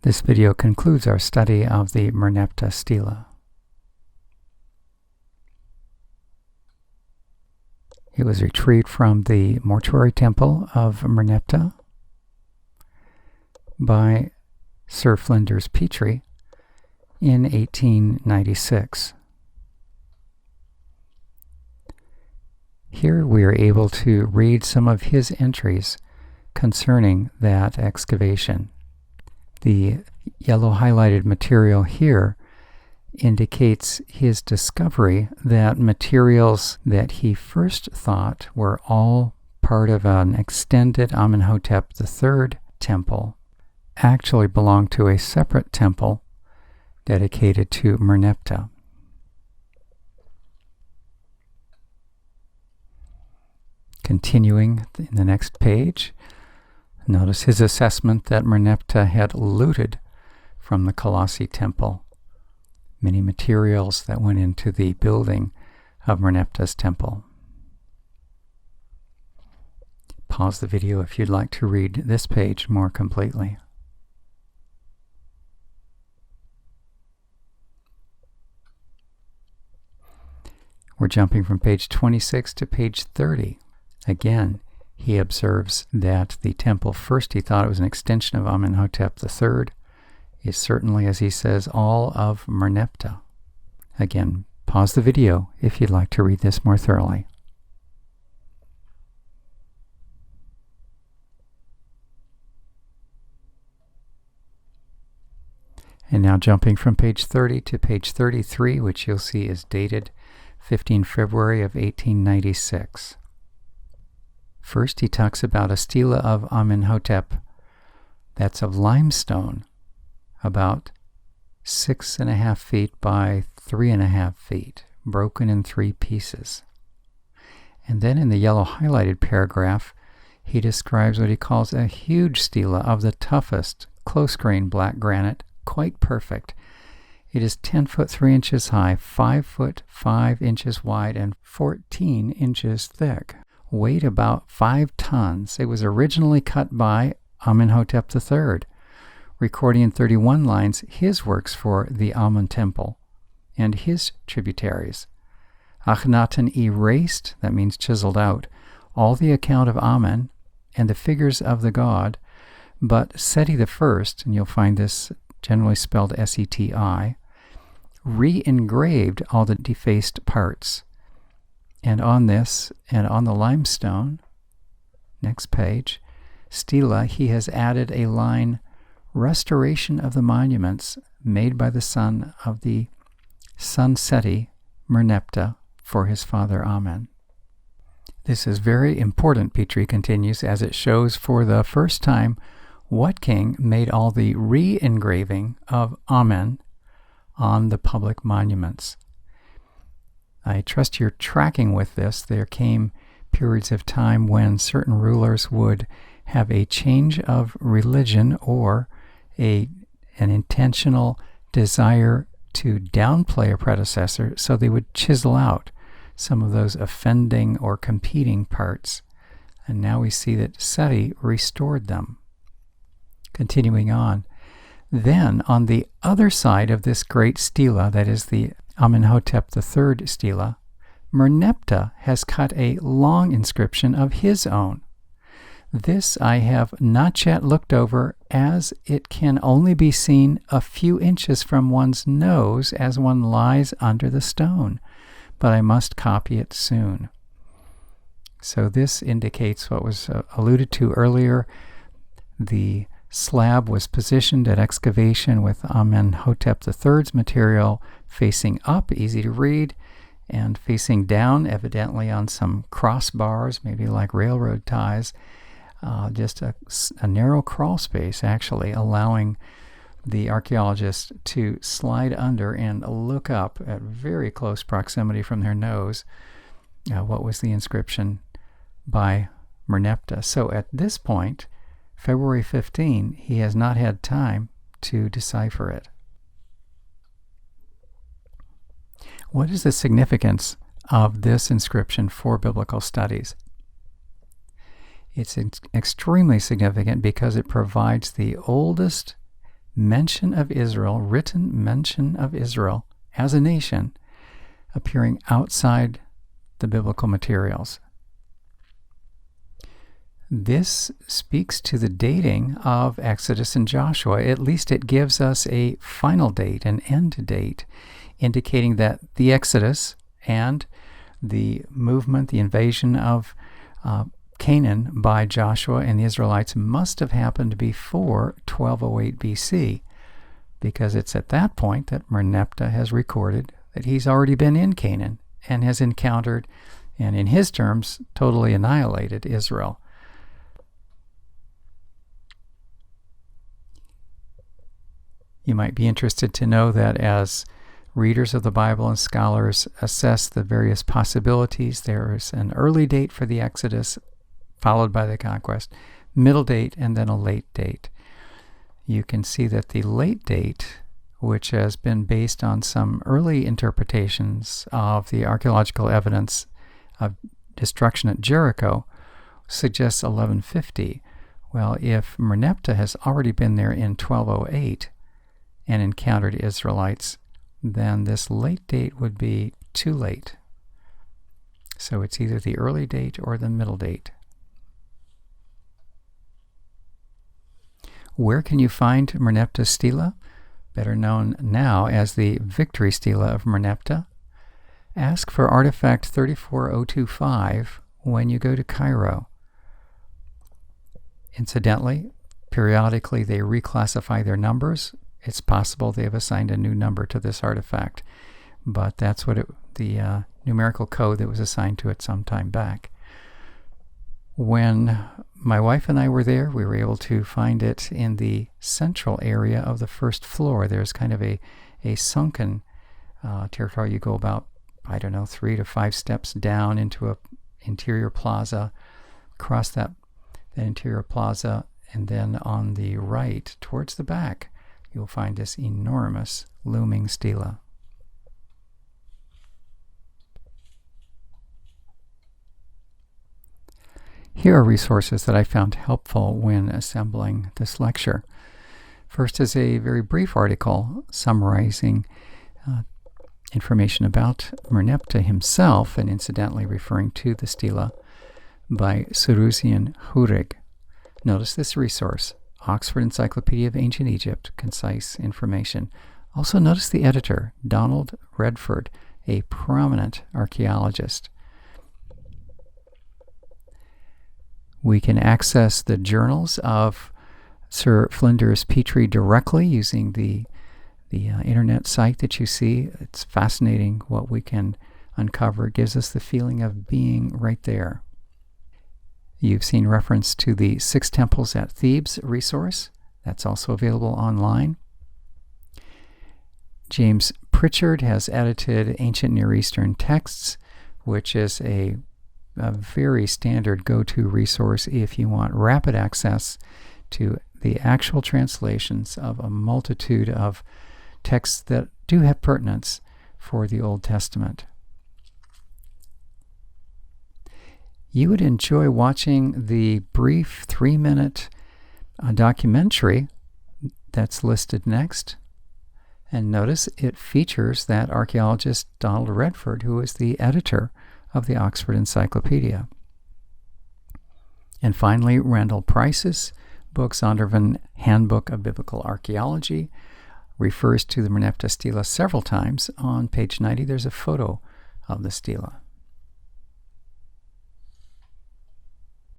This video concludes our study of the Merneptah Stele. It was retrieved from the mortuary temple of Merneptah by Sir Flinders Petrie in 1896. Here we are able to read some of his entries concerning that excavation. The yellow highlighted material here indicates his discovery that materials that he first thought were all part of an extended Amenhotep III temple actually belonged to a separate temple dedicated to Merneptah. Continuing in the next page, notice his assessment that Merneptah had looted from the Colossi temple many materials that went into the building of Merneptah's temple. Pause the video if you'd like to read this page more completely. We're jumping from page 26 to page 30. Again, he observes that the temple, first he thought it was an extension of Amenhotep III, is certainly, as he says, all of Merneptah. Again, pause the video if you'd like to read this more thoroughly. And now jumping from page 30 to page 33, which you'll see is dated 15 February of 1896. First, he talks about a stele of Amenhotep that's of limestone, about 6.5 feet by 3.5 feet, broken in 3 pieces. And then in the yellow highlighted paragraph, he describes what he calls a huge stele of the toughest, close-grained black granite, quite perfect. It is 10 foot 3 inches high, 5 foot 5 inches wide, and 14 inches thick. Weighed about 5 tons. It was originally cut by Amenhotep III, recording in 31 lines his works for the Amun temple and his tributaries. Akhenaten erased, that means chiseled out, all the account of Amun and the figures of the god, but Seti I, and you'll find this generally spelled S-E-T-I, re-engraved all the defaced parts. And on this, and on the limestone, next page, stele, he has added a line, restoration of the monuments made by the son of the son Seti, Merneptah, for his father Amen. This is very important, Petrie continues, as it shows for the first time what king made all the re-engraving of Amen on the public monuments. I trust you're tracking with this. There came periods of time when certain rulers would have a change of religion or an intentional desire to downplay a predecessor, so they would chisel out some of those offending or competing parts. And now we see that Seti restored them. Continuing on, then on the other side of this great stele, that is the Amenhotep III stele, Merneptah has cut a long inscription of his own. This I have not yet looked over, as it can only be seen a few inches from one's nose as one lies under the stone, but I must copy it soon. So this indicates what was alluded to earlier. The slab was positioned at excavation with Amenhotep III's material facing up, easy to read, and facing down, evidently on some crossbars, maybe like railroad ties, just a narrow crawl space, actually, allowing the archaeologists to slide under and look up at very close proximity from their nose what was the inscription by Merneptah. So at this point, February 15, he has not had time to decipher it. What is the significance of this inscription for biblical studies? It's extremely significant because it provides the oldest mention of Israel, written mention of Israel as a nation, appearing outside the biblical materials. This speaks to the dating of Exodus and Joshua. At least it gives us a final date, an end date, indicating that the Exodus and the movement, the invasion of Canaan by Joshua and the Israelites must have happened before 1208 BC, because it's at that point that Merneptah has recorded that he's already been in Canaan and has encountered, and in his terms, totally annihilated Israel. You might be interested to know that as readers of the Bible and scholars assess the various possibilities, there is an early date for the Exodus, followed by the conquest, middle date, and then a late date. You can see that the late date, which has been based on some early interpretations of the archaeological evidence of destruction at Jericho, suggests 1150. Well, if Merneptah has already been there in 1208 and encountered Israelites, then this late date would be too late. So it's either the early date or the middle date. Where can you find Merneptah Stele, better known now as the Victory Stele of Merneptah? Ask for artifact 34025 when you go to Cairo. Incidentally, periodically they reclassify their numbers. It's possible they have assigned a new number to this artifact, but that's what the numerical code that was assigned to it some time back. When my wife and I were there, we were able to find it in the central area of the first floor. There's kind of a sunken territory. You go about, 3 to 5 steps down into a interior plaza, cross that interior plaza, and then on the right, towards the back, you'll find this enormous looming stela. Here are resources that I found helpful when assembling this lecture. First is a very brief article summarizing information about Merneptah himself, and incidentally referring to the stela, by Suruzian Hurig. Notice this resource, Oxford Encyclopedia of Ancient Egypt, concise information. Also notice the editor, Donald Redford, a prominent archaeologist. We can access the journals of Sir Flinders Petrie directly using the internet site that you see. It's fascinating what we can uncover. It gives us the feeling of being right there. You've seen reference to the 6 Temples at Thebes resource. That's also available online. James Pritchard has edited Ancient Near Eastern Texts, which is a very standard go-to resource if you want rapid access to the actual translations of a multitude of texts that do have pertinence for the Old Testament. You would enjoy watching the brief 3-minute documentary that's listed next. And notice it features that archaeologist Donald Redford, who is the editor of the Oxford Encyclopedia. And finally, Randall Price's book, Zondervan Handbook of Biblical Archaeology, refers to the Merneptah Stele several times. On page 90, there's a photo of the stela.